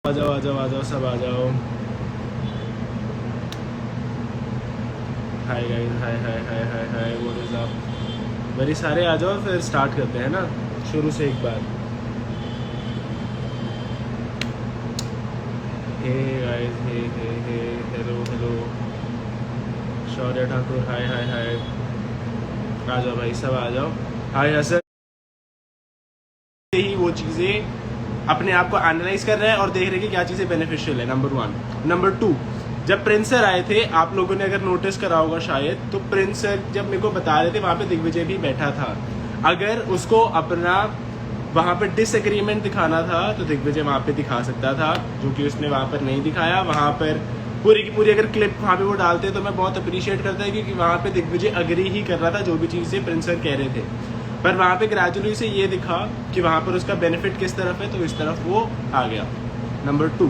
आ जाओ आ जाओ आ जाओ सब आ जाओ। Hi guys, hi hi hi hi hi, what is up. मेरी सारे आ जाओ, फिर स्टार्ट करते हैं ना शुरू से एक बार। हे गाइस, हे हे हे, हेलो हेलो। शौर्य ठाकुर, हाय हाय हाय। आ जाओ भाई, सब आ जाओ। हाय हसन। ही वो चीज़ें अपने आप को एनालाइज कर रहे हैं और देख रहे हैं कि क्या चीज़ें बेनिफिशियल है। नंबर 1। नंबर 2, जब प्रिंस सर आए थे, आप लोगों ने अगर नोटिस करा होगा शायद, तो प्रिंस सर जब मेरे को बता रहे थे वहाँ पे दिग्विजय भी बैठा था। अगर उसको अपना वहाँ पे डिसएग्रीमेंट दिखाना था तो दिग्विजय वहाँ पे दिखा सकता था, जो कि उसने वहाँ पर नहीं दिखाया। वहाँ पर पूरी की पूरी अगर क्लिप वहाँ पे वो डालते तो मैं बहुत अप्रिशिएट करता है, क्योंकि वहाँ पे दिग्विजय अग्री ही कर रहा था जो भी चीज़ें प्रिंस सर कह रहे थे। पर वहाँ पे ग्रेजुअली से ये दिखा कि वहाँ पर उसका बेनिफिट किस तरफ है, तो इस तरफ वो आ गया। नंबर 2,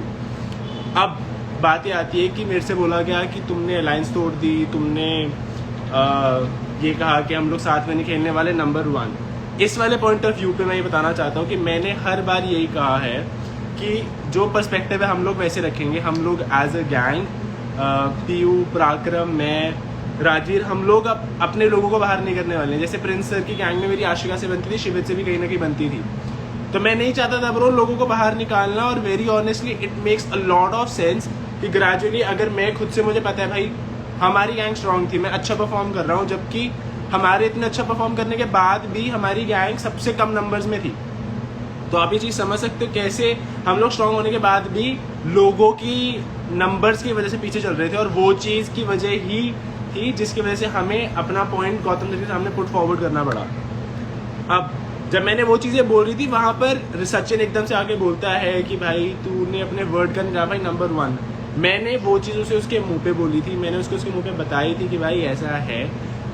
अब बात ये आती है कि मेरे से बोला गया कि तुमने अलायंस तोड़ दी, तुमने ये कहा कि हम लोग साथ में नहीं खेलने वाले। नंबर 1, इस वाले पॉइंट ऑफ व्यू पे मैं ये बताना चाहता हूँ कि मैंने हर बार यही कहा है कि जो पर्सपेक्टिव है हम लोग वैसे रखेंगे। हम लोग एज अ गैंग, पीयू, पराक्रम, मैं, राजवीर, हम लोग अपने लोगों को बाहर नहीं करने वाले हैं। जैसे प्रिंस सर की गैंग में मेरी आशिका से बनती थी, शिवित से भी कहीं ना कहीं बनती थी, तो मैं नहीं चाहता था ब्रो लोगों को बाहर निकालना। और very honestly it makes a lot of sense कि ग्रेजुअली अगर मैं खुद से, मुझे पता है भाई हमारी गैंग स्ट्रांग थी, मैं अच्छा परफॉर्म कर रहा हूँ, जबकि हमारे इतने अच्छा परफॉर्म करने के बाद भी हमारी गैंग सबसे कम नंबर्स में थी। तो आप ये चीज़ समझ सकते हो कैसे हम लोग स्ट्रांग होने के बाद भी लोगों की नंबर्स की वजह से पीछे चल रहे थे। और वो चीज़ की वजह ही थी जिसकी वजह से हमें अपना पॉइंट गौतम सर के सामने पुट फॉरवर्ड करना पड़ा। अब जब मैंने वो चीज़ें बोल रही थी, वहाँ पर सचिन एकदम से आके बोलता है कि भाई तूने अपने वर्ड का नहीं रहा। भाई नंबर 1, मैंने वो चीज़ उसे उसके मुंह पे बोली थी, मैंने उसको उसके मुंह पे बताई थी कि भाई ऐसा है।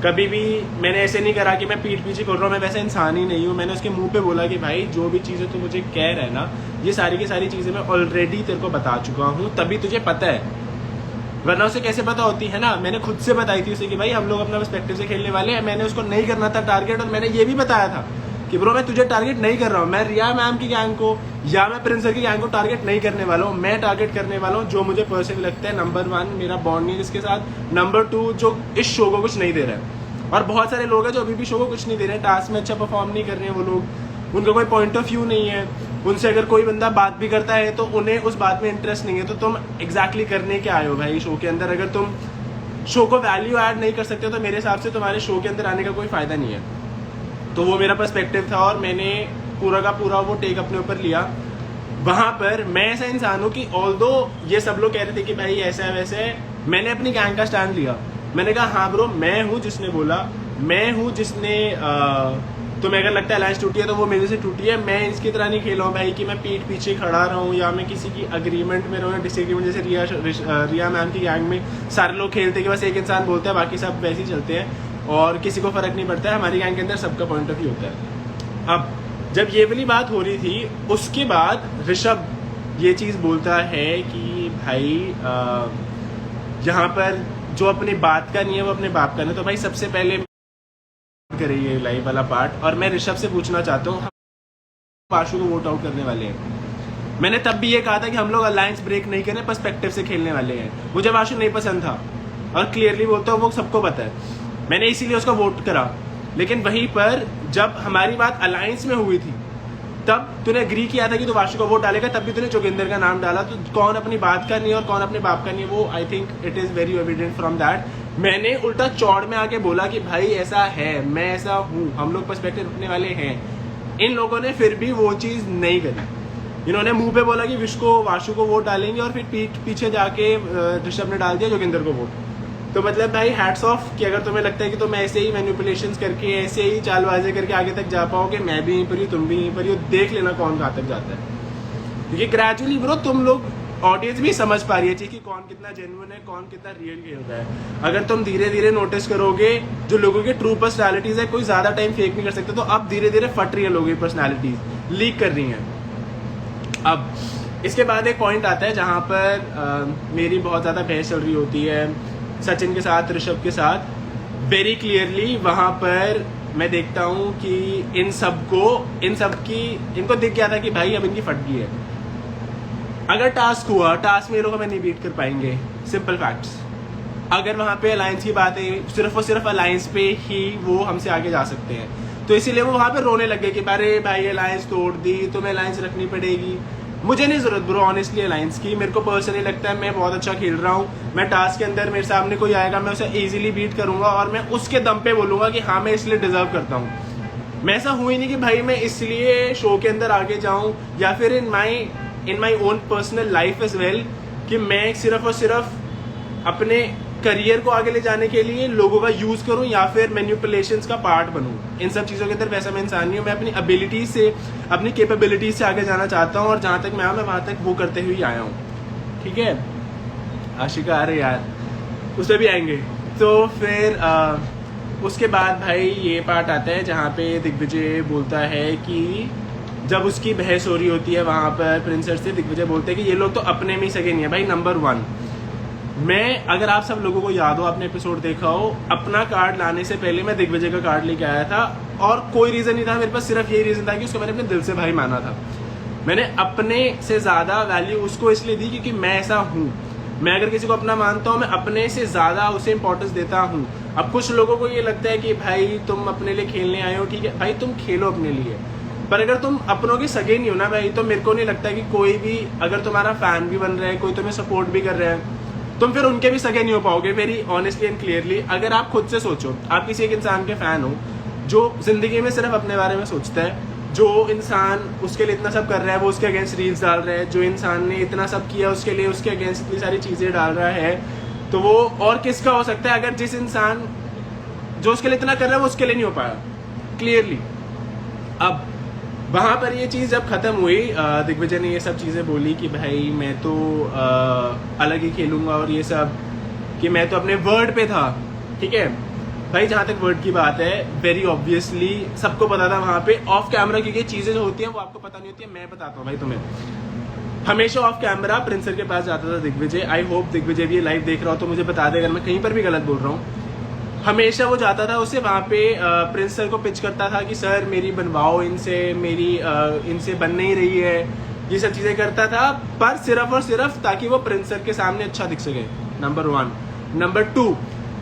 कभी भी मैंने ऐसे नहीं करा कि मैं पीठ पीछे कर रहा हूँ, मैं वैसा इंसान ही नहीं हूँ। मैंने उसके मुंह पे बोला कि भाई जो भी चीज़ें तू मुझे कह रहा है ना, ये सारी की सारी चीज़ें मैं ऑलरेडी तेरे को बता चुका हूँ, तभी तुझे पता है, वरना उसे कैसे पता होती है ना। मैंने खुद से बताई थी उसे कि भाई हम लोग अपना पर्सपेक्टिव से खेलने वाले हैं। मैंने उसको नहीं करना था टारगेट, और मैंने ये भी बताया था कि ब्रो मैं तुझे टारगेट नहीं कर रहा हूँ, मैं रिया मैम की गैंग को या मैं प्रिंस सर की गैंग को टारगेट नहीं करने वाला हूँ। मैं टारगेट करने वाला हूँ जो मुझे पर्सनली लगता है। नंबर 1, मेरा बॉन्ड नहीं है जिसके साथ। नंबर 2, जो इस शो को कुछ नहीं दे रहा है, और बहुत सारे लोग हैं जो अभी भी शो को कुछ नहीं दे रहे हैं, टास्क में अच्छा परफॉर्म नहीं कर रहे हैं वो लोग, उनका कोई पॉइंट ऑफ व्यू नहीं है। उनसे अगर कोई बंदा बात भी करता है तो उन्हें उस बात में इंटरेस्ट नहीं है। तो तुम एग्जैक्टली करने क्या आए हो भाई शो के अंदर? अगर तुम शो को वैल्यू ऐड नहीं कर सकते तो मेरे हिसाब से तुम्हारे शो के अंदर आने का कोई फायदा नहीं है। तो वो मेरा पर्सपेक्टिव था और मैंने पूरा का पूरा वो टेक अपने ऊपर लिया। वहाँ पर मैं ऐसा इंसान हूँ कि ऑल्दो ये सब लोग कह रहे थे कि भाई ऐसा है वैसे है, मैंने अपनी गैंग का स्टैंड लिया। मैंने कहा हाँ ब्रो, मैं हूँ जिसने बोला, मैं हूँ जिसने तुम्हें अगर लगता है अलायंस टूटी है तो वो मेरे से टूटी है। मैं इसकी तरह नहीं खेला हूँ भाई कि मैं पीठ पीछे खड़ा रहा हूँ या मैं किसी की अग्रीमेंट में रहूँ या डिसएग्रीमेंट। जैसे रिया मैम की गैंग में सारे लोग खेलते कि बस एक इंसान बोलता है, बाकी सब वैसे ही चलते हैं और किसी को फर्क नहीं पड़ता है। हमारी गैंग के अंदर सबका पॉइंट ऑफ व्यू होता है। अब जब ये वाली बात हो रही थी, उसके बाद ऋषभ ये चीज़ बोलता है कि भाई यहाँ पर जो अपनी बात का नहीं है वो अपने बाप का नहीं। तो भाई सबसे पहले करिए लाइव वाला पार्ट, और मैं ऋषभ से पूछना चाहता हूँ, पाशु को वोट आउट करने वाले हैं। मैंने तब भी ये कहा था कि हम लोग अलायंस ब्रेक नहीं करें, पर्सपेक्टिव से खेलने वाले हैं। मुझे वाशु नहीं पसंद था और क्लियरली बोलता हूँ, वो सबको पता है, मैंने इसीलिए उसका वोट करा। लेकिन वहीं पर जब हमारी बात अलायंस में हुई थी तब तूने एग्री किया था कि तू वाशु को वोट डालेगा, तब भी तूने जोगिंदर का नाम डाला। तो कौन अपनी बात का नहीं है और कौन अपने बाप का नहीं है, वो I think it is very evident from that. मैंने उल्टा चौड़ में आके बोला कि भाई ऐसा है, मैं ऐसा हूँ, हम लोग पर्सपेक्टिव रखने वाले हैं। इन लोगों ने फिर भी वो चीज़ नहीं करी। इन्होंने मुंह पे बोला कि वाशु को वोट डालेंगे और फिर पीछे जाके ऋषभ ने डाल दिया जोगिंदर को वोट। तो मतलब भाई हैट्स ऑफ कि अगर तुम्हें लगता है कि तुम ऐसे ही मैनिपुलेशंस करके, ऐसे ही चालबाजी करके आगे तक जा पाओगे, मैं भी यहीं पर ही, तुम भी यहीं पर ही, देख लेना कौन कहाँ तक जाता है। क्योंकि ग्रेजुअली ब्रो तुम लोग, ऑडियंस भी समझ पा रही है कि कौन कितना जेन्युइन है, कौन कितना रियल खेलता है। अगर तुम धीरे धीरे नोटिस करोगे जो लोगों की ट्रू पर्सनैलिटीज है, कोई ज्यादा टाइम फेक नहीं कर सकते, तो अब धीरे धीरे फट रही है लोगों की पर्सनैलिटीज, लीक कर रही हैं। अब इसके बाद एक पॉइंट आता है जहाँ पर मेरी बहुत ज्यादा बहस चल रही होती है सचिन के साथ, ऋषभ के साथ। वेरी क्लियरली वहाँ पर मैं देखता हूँ कि इनको दिख गया था कि भाई अब इनकी फट गई है। अगर टास्क हुआ, टास्क में ये लोग हमें नहीं बीट कर पाएंगे, सिंपल फैक्ट्स। अगर वहाँ पे अलायंस की बात है, सिर्फ और सिर्फ अलायंस पे ही वो हमसे आगे जा सकते हैं, तो इसीलिए वो वहाँ पे रोने लग गए कि अरे भाई अलायंस तोड़ दी, तुम्हें अलायंस रखनी पड़ेगी। मुझे नहीं जरूरत ब्रो ऑनेस्टली अलायंस की। मेरे को पर्सनली लगता है मैं बहुत अच्छा खेल रहा हूँ। मैं टास्क के अंदर मेरे सामने कोई आएगा, मैं उसे इजीली बीट करूंगा और मैं उसके दम पे बोलूंगा कि हाँ मैं इसलिए डिजर्व करता हूँ। मैं ऐसा हुई नहीं कि भाई मैं इसलिए शो के अंदर आगे जाऊं, या फिर in my own personal life as well, कि मैं सिर्फ और सिर्फ अपने करियर को आगे ले जाने के लिए लोगों का यूज करूं या फिर मैनिपुलेशंस का पार्ट बनूं। इन सब चीजों के अंदर वैसा मैं इंसान नहीं हूं। मैं अपनी एबिलिटी से, अपनी कैपेबिलिटी से आगे जाना चाहता हूं, और जहां तक मैं आया मैं वहां तक वो करते हुए आया हूं। ठीक है, आशिका, अरे यार उस पर भी आएंगे। तो फिर उसके बाद भाई ये पार्ट आता है जहाँ पे दिग्विजय बोलता है कि जब उसकी बहस हो रही होती है वहां पर प्रिंसेस से, दिग्विजय बोलते हैं कि ये लोग तो अपने में ही सगे नहीं है भाई। नंबर 1, मैं, अगर आप सब लोगों को याद हो, आपने एपिसोड देखा हो, अपना कार्ड लाने से पहले मैं दिग्विजय का कार्ड लेके आया था, और कोई रीजन नहीं था मेरे पास, सिर्फ यही रीजन था कि उसको मैंने अपने दिल से भाई माना था। मैंने अपने से ज्यादा वैल्यू उसको इसलिए दी क्योंकि मैं ऐसा हूँ। मैं अगर किसी को अपना मानता हूँ, मैं अपने से ज्यादा उसे इंपॉर्टेंस देता हूँ। अब कुछ लोगों को ये लगता है कि भाई तुम अपने लिए खेलने आए हो, ठीक है भाई तुम खेलो अपने लिए, पर अगर तुम अपनों के सगे नहीं हो ना भाई, तो मेरे को नहीं लगता कि कोई भी, अगर तुम्हारा फैन भी बन रहा है, कोई तुम्हें सपोर्ट भी कर रहा है, तुम फिर उनके भी सगे नहीं हो पाओगे। वेरी ऑनेस्टली एंड क्लियरली, अगर आप खुद से सोचो, आप किसी एक इंसान के फैन हो जो जिंदगी में सिर्फ अपने बारे में सोचता है, जो इंसान उसके लिए इतना सब कर रहा है, वो उसके अगेंस्ट रील्स डाल रहा है, जो इंसान ने इतना सब किया उसके लिए, उसके अगेंस्ट इतनी सारी चीजें डाल रहा है, तो वो और किसका हो सकता है अगर जिस इंसान जो उसके लिए इतना कर रहा है वो उसके लिए नहीं हो पाया क्लियरली। अब वहां पर ये चीज जब खत्म हुई, दिग्विजय ने ये सब चीजें बोली कि भाई मैं तो अलग ही खेलूंगा और ये सब, कि मैं तो अपने वर्ड पे था। ठीक है भाई, जहां तक वर्ड की बात है, वेरी ऑब्वियसली सबको पता था वहां पे ऑफ कैमरा, क्योंकि चीजें जो होती हैं वो आपको पता नहीं होती है, मैं बताता हूँ भाई तुम्हें। हमेशा ऑफ कैमरा प्रिंसर के पास जाता था दिग्विजय। आई होप दिग्विजय भी लाइव देख रहा हो तो मुझे बता दे अगर मैं कहीं पर भी गलत बोल रहा हूँ। हमेशा वो जाता था, उसे वहाँ पे प्रिंस सर को पिच करता था कि सर मेरी बनवाओ इनसे, मेरी इनसे बन नहीं रही है, ये सब चीज़ें करता था, पर सिर्फ और सिर्फ ताकि वो प्रिंस सर के सामने अच्छा दिख सके। नंबर 1। नंबर 2,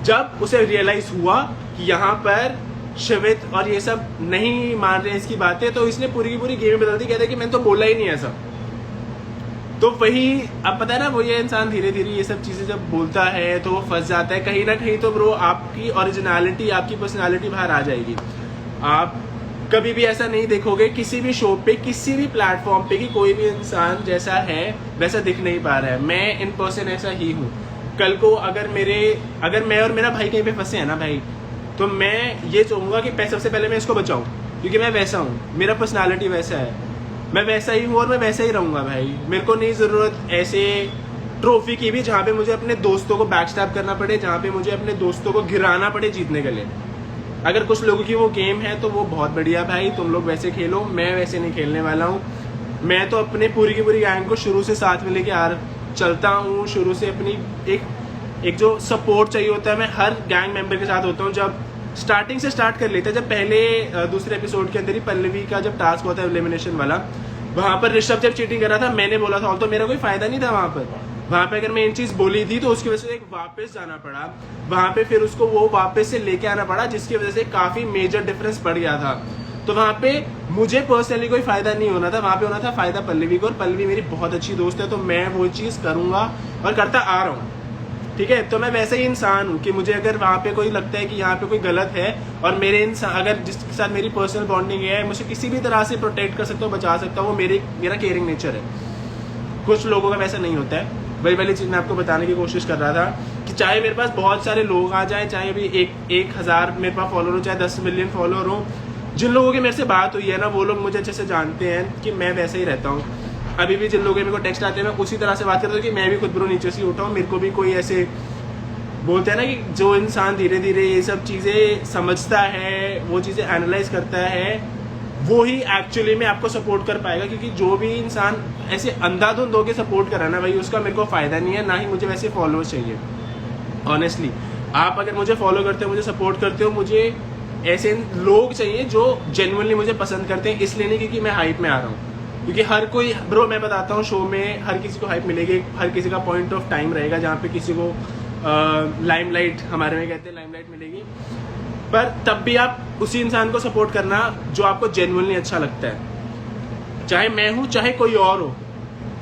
जब उसे रियलाइज हुआ कि यहाँ पर शिवित और ये सब नहीं मान रहे इसकी बातें, तो इसने पूरी की पूरी गेम बदल दी। कहते कि मैंने तो बोला ही नहीं ऐसा। तो वही, अब पता है ना, वो ये इंसान धीरे धीरे ये सब चीजें जब बोलता है तो वो फंस जाता है कहीं ना कहीं। तो ब्रो आपकी ओरिजिनलिटी, आपकी पर्सनालिटी बाहर आ जाएगी। आप कभी भी ऐसा नहीं देखोगे किसी भी शो पे, किसी भी प्लेटफॉर्म पे, कि कोई भी इंसान जैसा है वैसा दिख नहीं पा रहा है। मैं इन पर्सन ऐसा ही हूँ। कल को अगर मैं और मेरा भाई कहीं पे फंसे हैं ना भाई, तो मैं ये चाहूंगा कि सबसे पहले मैं इसको बचाऊं, क्योंकि मैं वैसा हूँ, मेरा पर्सनालिटी वैसा है, मैं वैसा ही हूँ और मैं वैसा ही रहूंगा भाई। मेरे को नहीं जरूरत ऐसे ट्रॉफी की भी जहाँ पे मुझे अपने दोस्तों को बैकस्टैप करना पड़े, जहाँ पे मुझे अपने दोस्तों को गिराना पड़े जीतने के लिए। अगर कुछ लोगों की वो गेम है तो वो बहुत बढ़िया भाई, तुम लोग वैसे खेलो, मैं वैसे नहीं खेलने वाला हूँ। मैं तो अपने पूरी की पूरी गैंग को शुरू से साथ में लेके चलता हूँ। शुरू से अपनी एक जो सपोर्ट चाहिए होता है, मैं हर गैंग मेंबर के साथ होता हूँ। जब स्टार्टिंग से स्टार्ट कर लेते हैं, जब पहले दूसरे एपिसोड के अंदर ही पल्लवी का जब टास्क होता है एलिमिनेशन वाला, वहां पर ऋषभ जब चीटिंग कर रहा था, मैंने बोला था, और तो मेरा कोई फायदा नहीं था वहां पे अगर मैं इन चीज बोली थी तो उसकी वजह से एक वापस जाना पड़ा वहां पे, फिर उसको वो वापस से लेके आना पड़ा, जिसकी वजह से काफी मेजर डिफरेंस पड़ गया था। तो वहां पे मुझे पर्सनली कोई फायदा नहीं होना था, वहां पे होना था फायदा पल्लवी को, और पल्लवी मेरी बहुत अच्छी दोस्त है, तो मैं वो चीज करूंगा और करता आ रहा हूँ। ठीक है, तो मैं वैसे ही इंसान हूँ कि मुझे अगर वहाँ पे कोई लगता है कि यहाँ पे कोई गलत है, और मेरे इंसान अगर जिसके साथ मेरी पर्सनल बॉन्डिंग है, मुझे किसी भी तरह से प्रोटेक्ट कर सकता हूँ, बचा सकता हूँ, वो मेरा केयरिंग नेचर है। कुछ लोगों का वैसा नहीं होता है। वही वाली चीज़ मैं आपको बताने की कोशिश कर रहा था कि चाहे मेरे पास बहुत सारे लोग आ जाए, चाहे अभी 1,000 मेरे पास फॉलोअर हो, चाहे 10 मिलियन फॉलोअर हो, जिन लोगों की मेरे से बात हुई है ना, वो लोग मुझे अच्छे से जानते हैं कि मैं वैसे ही रहता हूँ। अभी भी जिन लोगों के मेरे को टेक्स्ट आते हैं, मैं उसी तरह से बात करता हूँ कि मैं भी खुद ब्रो नीचे से उठा हूँ। मेरे को भी कोई ऐसे बोलते हैं ना कि जो इंसान धीरे धीरे ये सब चीज़ें समझता है, वो चीज़ें एनालाइज करता है, वो ही एक्चुअली में आपको सपोर्ट कर पाएगा। क्योंकि जो भी इंसान ऐसे अंधाधुंध होकर सपोर्ट कर रहा है ना भाई, उसका मेरे को फायदा नहीं है, ना ही मुझे वैसे फॉलोअर्स चाहिए। ऑनेस्टली आप अगर मुझे फॉलो करते हो, मुझे सपोर्ट करते हो, मुझे ऐसे लोग चाहिए जो जेन्युइनली मुझे पसंद करते हैं, इसलिए नहीं क्योंकि मैं हाइप में आ रहा हूँ। क्योंकि हर कोई ब्रो, मैं बताता हूँ, शो में हर किसी को हाइप मिलेगी, हर किसी का पॉइंट ऑफ टाइम रहेगा जहाँ पे किसी को लाइमलाइट, हमारे में कहते हैं लाइमलाइट मिलेगी, पर तब भी आप उसी इंसान को सपोर्ट करना जो आपको जेन्युइनली अच्छा लगता है, चाहे मैं हूँ चाहे कोई और हो,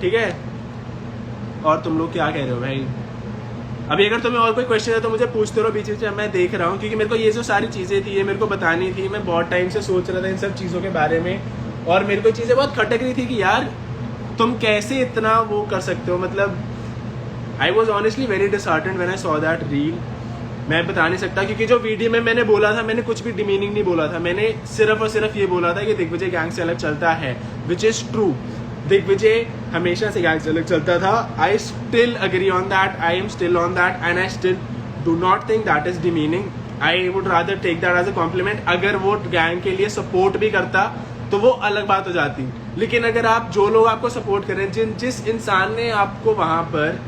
ठीक है। और तुम लोग क्या कह रहे हो भाई? अभी अगर तुम्हें और कोई क्वेश्चन है तो मुझे पूछते रहो बीच बीच में, मैं देख रहा हूँ, क्योंकि मेरे को ये जो सारी चीज़ें थी ये मेरे को बतानी थी। मैं बहुत टाइम से सोच रहा था इन सब चीज़ों के बारे में, और मेरे को चीज़ें बहुत खटक रही थी कि यार तुम कैसे इतना वो कर सकते हो। मतलब I was honestly very disheartened when I saw that reel. मैं बता नहीं सकता, क्योंकि जो वीडियो में मैंने बोला था, मैंने कुछ भी डिमीनिंग नहीं बोला था, मैंने सिर्फ और सिर्फ ये बोला था कि दिग्विजय गैंग से अलग चलता है, विच इज़ ट्रू। दिग्विजय हमेशा से गैंग से अलग चलता था। I still agree on that, I am still on that, and I still do not think that is demeaning. I would rather take that as a compliment. अगर वो gang के लिए सपोर्ट भी करता तो वो अलग बात हो जाती, लेकिन अगर आप, जो लोग आपको सपोर्ट कर रहे हैं, जिस इंसान ने आपको वहाँ पर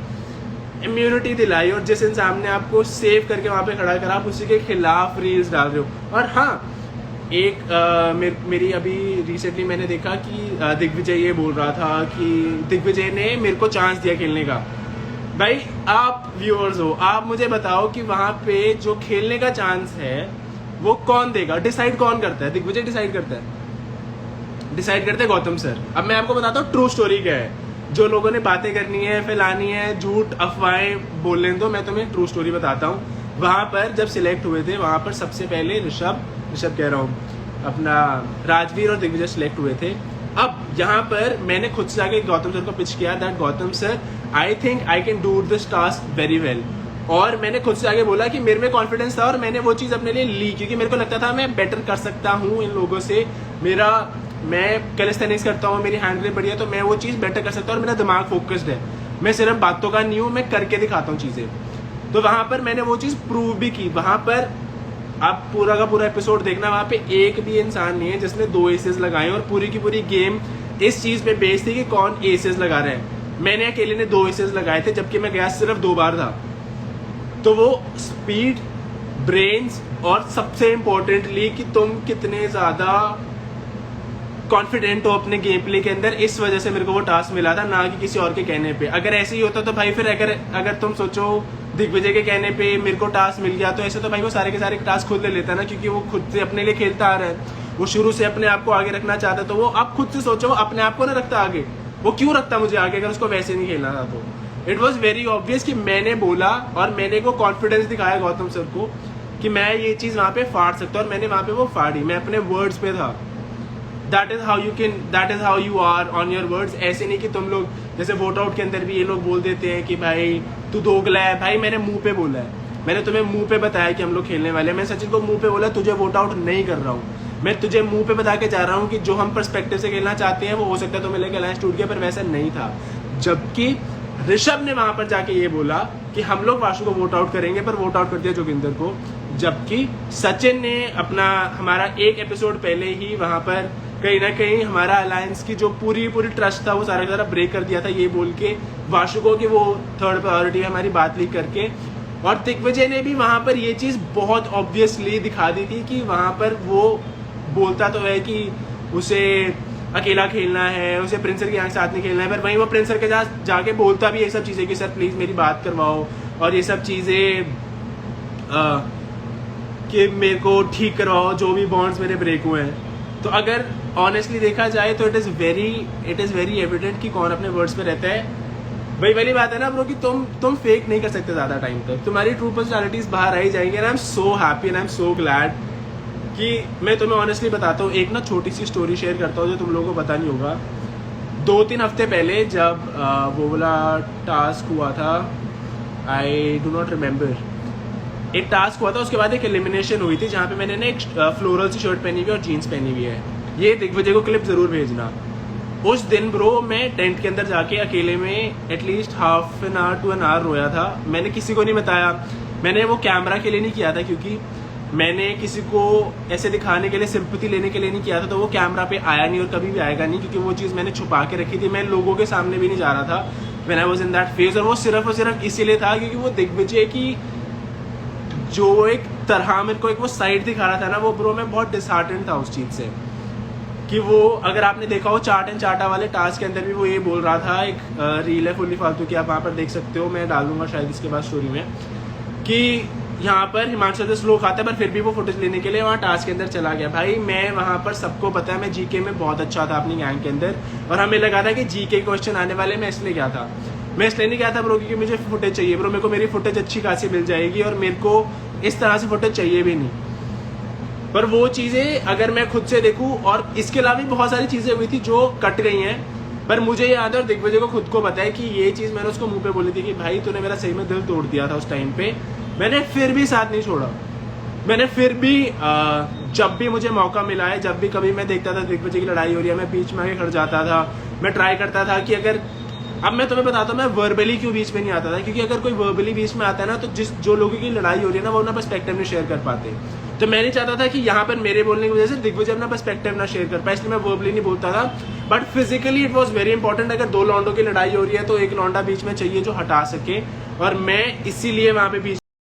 इम्यूनिटी दिलाई और जिस इंसान ने आपको सेव करके वहाँ पे खड़ा करा, आप उसी के खिलाफ रील्स डाल रहे हो। और हाँ, एक मेरी अभी रिसेंटली मैंने देखा कि दिग्विजय ये बोल रहा था कि दिग्विजय ने मेरे को चांस दिया खेलने का। भाई आप व्यूअर्स हो, आप मुझे बताओ कि वहाँ पे जो खेलने का चांस है वो कौन देगा? डिसाइड कौन करता है? दिग्विजय डिसाइड करता है? डिसाइड करते हैं गौतम सर। अब मैं आपको बताता हूँ ट्रू स्टोरी क्या है। जो लोगों ने बातें करनी है, फैलानी है, झूठ अफवाहें बोलने दो, मैं तुम्हें ट्रू स्टोरी बताता हूँ। वहाँ पर जब सिलेक्ट हुए थे, वहाँ पर सबसे पहले ऋषभ कह रहा हूँ, अपना राजवीर और दिग्विजय सिलेक्ट हुए थे। अब यहाँ पर मैंने खुद से जाके गौतम सर को पिच किया that Gautam sir, I think I can do this task very well. और मैंने खुद से आगे बोला कि मेरे में कॉन्फिडेंस था और मैंने वो चीज़ अपने लिए ली, क्योंकि मेरे को लगता था मैं बेटर कर सकता हूँ इन लोगों से। मैं कैलिस्थेनिक्स करता हूँ, मेरी हैंड ग्रिप बढ़िया, तो मैं वो चीज़ बेटर कर सकता हूँ और मेरा दिमाग फोकस्ड है। मैं सिर्फ बातों का नहीं हूँ, मैं करके दिखाता हूँ चीज़ें। तो वहाँ पर मैंने वो चीज़ प्रूव भी की। वहाँ पर आप पूरा का पूरा एपिसोड देखना, वहाँ पे एक भी इंसान नहीं है जिसने 2 एसेस लगाए, और पूरी की पूरी गेम इस चीज़ पे बेस्ड थी कि कौन एसेस लगा रहे हैं। मैंने अकेले ने 2 एसेस लगाए थे, जबकि मैं गया सिर्फ 2 बार था। तो वो स्पीड, ब्रेन्स और सबसे इम्पोर्टेंटली कि तुम कितने ज़्यादा कॉन्फिडेंट हो अपने गेम प्ले के अंदर, इस वजह से मेरे को वो टास्क मिला था, ना कि किसी और के कहने पे। अगर ऐसे ही होता तो भाई फिर अगर तुम सोचो दिग्विजय के कहने पे मेरे को टास्क मिल गया, तो ऐसे तो भाई वो सारे के सारे टास्क खुद ले लेता ना, क्योंकि वो खुद से अपने लिए खेलता आ रहा है, वो शुरू से अपने आप को आगे रखना चाहता। तो वो आप खुद से सोचो, वो अपने आप को ना रखता आगे, वो क्यों रखता मुझे आगे अगर उसको वैसे नहीं खेलना था। तो इट वॉज वेरी ऑब्वियस कि मैंने बोला और मैंने को कॉन्फिडेंस दिखाया गौतम सर को कि मैं ये चीज़ वहाँ पे फाड़ सकता हूँ, और मैंने वहाँ पे वो फाड़ी। मैं अपने वर्ड्स पे था। That is how you are on your words. ऐसे नहीं कि तुम लोग जैसे वोट आउट के अंदर भी ये लोग बोल देते हैं कि भाई तू दोगला है। भाई मैंने मुंह पे बोला है, मैंने तुम्हें मुंह पे बताया कि हम लोग खेलने वाले हैं। मैं सचिन को मुंह पे बोला तुझे वोट आउट नहीं कर रहा हूँ, मैं तुझे मुंह पे बता के जा रहा हूँ कि जो हम पर्सपेक्टिव से खेलना चाहते हैं वो हो सकता है तुम्हें लेके अलायंस टूट गया, पर वैसा नहीं था। जबकि ऋषभ ने वहां पर जाके ये बोला कि हम लोग वाशु को वोट आउट करेंगे, पर वोट आउट कर दिया जोगिंदर को। जबकि सचिन ने अपना हमारा एक एपिसोड पहले ही वहां पर कहीं ना कहीं हमारा अलायंस की जो पूरी ट्रस्ट था वो सारा का सारा ब्रेक कर दिया था, ये बोल के वाशु को कि वो थर्ड प्रायोरिटी है, हमारी बात लीक करके। और दिग्विजय ने भी वहां पर ये चीज़ बहुत ऑब्वियसली दिखा दी थी कि वहां पर वो बोलता तो है कि उसे अकेला खेलना है, उसे प्रिंसर के यहाँ साथ नहीं खेलना है, पर वहीं वो प्रिंसर के साथ जाके बोलता भी ये सब चीज़ें कि सर प्लीज़ मेरी बात करवाओ और ये सब चीज़ें कि मेरे को ठीक करवाओ जो भी बॉन्ड्स मेरे ब्रेक हुए हैं। तो अगर ऑनेस्टली देखा जाए तो इट इज़ वेरी एविडेंट कि कौन अपने वर्ड्स पे रहता है। वही वाली बात है ना ब्रो कि तुम फेक नहीं कर सकते ज़्यादा टाइम तक, तुम्हारी ट्रू पर्सनैलिटीज़ बाहर आई जाएंगे। And I am so happy and I am so glad कि मैं तुम्हें ऑनेस्टली बताता हूँ। एक ना छोटी सी स्टोरी शेयर करता हूँ जो तुम लोगों को पता नहीं होगा। 2-3 हफ्ते पहले जब वो वाला टास्क हुआ था, आई डू नॉट रिमेंबर, एक टास्क हुआ था, उसके बाद एक एलिमिनेशन हुई थी जहाँ पे मैंने ना एक फ्लोरल सी शर्ट पहनी हुई और जीन्स पहनी हुई है। ये दिग्विजय को क्लिप ज़रूर भेजना। उस दिन ब्रो मैं टेंट के अंदर जाके अकेले में at least half an hour to an hour रोया था। मैंने किसी को नहीं बताया, मैंने वो कैमरा के लिए नहीं किया था, क्योंकि मैंने किसी को ऐसे दिखाने के लिए, सिंपैथी लेने के लिए नहीं किया था, तो वो कैमरा पे आया नहीं और कभी भी आएगा नहीं, क्योंकि वो चीज़ मैंने छुपा के रखी थी। मैं लोगों के सामने भी नहीं जा रहा था when I was in that phase. और वो सिर्फ इसीलिए था क्योंकि वो दिग्विजय की जो एक तरह मेरे को एक वो साइड दिखा रहा था ना, वो ब्रो मैं बहुत डिसहार्टेंड था उस चीज़ से कि वो, अगर आपने देखा हो चार्ट एंड चार्टा वाले टास्क के अंदर भी वो ये बोल रहा था, एक रील है फुल्ली फालतू की, आप वहाँ पर देख सकते हो, मैं डाल दूंगा शायद इसके बाद स्टोरी में, कि यहाँ पर हिमांशु से स्लो खाता है पर फिर भी वो फुटेज लेने के लिए वहाँ टास्क के अंदर चला गया। भाई मैं वहाँ पर, सबको पता है मैं जीके में बहुत अच्छा था अपनी गैंग के अंदर, और हमें लगा था कि जीके क्वेश्चन आने वाले, मैं इसलिए गया था। मैं इसलिए नहीं गया था ब्रो क्योंकि मुझे फुटेज चाहिए ब्रो, मेरे को मेरी फुटेज अच्छी खासी मिल जाएगी और मेरे को इस तरह से फुटेज चाहिए भी नहीं। पर वो चीज़ें अगर मैं खुद से देखूँ, और इसके अलावा भी बहुत सारी चीज़ें हुई थी जो कट गई हैं, पर मुझे याद है और दिग्विजय को खुद को पता है कि ये चीज़ मैंने उसको मुंह पे बोली थी कि भाई तूने मेरा सही में दिल तोड़ दिया था उस टाइम पे। मैंने फिर भी साथ नहीं छोड़ा, मैंने फिर भी जब भी मुझे मौका मिला है, जब भी कभी मैं देखता था दिग्विजय की लड़ाई हो रही है, मैं बीच में आके खड़ जाता था। मैं ट्राई करता था कि अगर, अब मैं तुम्हें बताता हूँ मैं वर्बली क्यों बीच में नहीं आता था, क्योंकि अगर कोई वर्बली बीच में आता है ना तो जो लोगों की लड़ाई हो रही है ना वो अपना पर्सपेक्टिव नहीं शेयर कर पाते। तो मैं नहीं चाहता था कि यहाँ पर मेरे बोलने की वजह से दिग्विजय अपना पर्सपेक्टिव ना शेयर कर पाए, इसलिए मैं वर्बली नहीं बोलता था। But physically it was very important, अगर दो लौंडों की लड़ाई हो रही है तो एक लौंडा बीच में चाहिए जो हटा सके, और मैं इसीलिए वहाँ पे बीच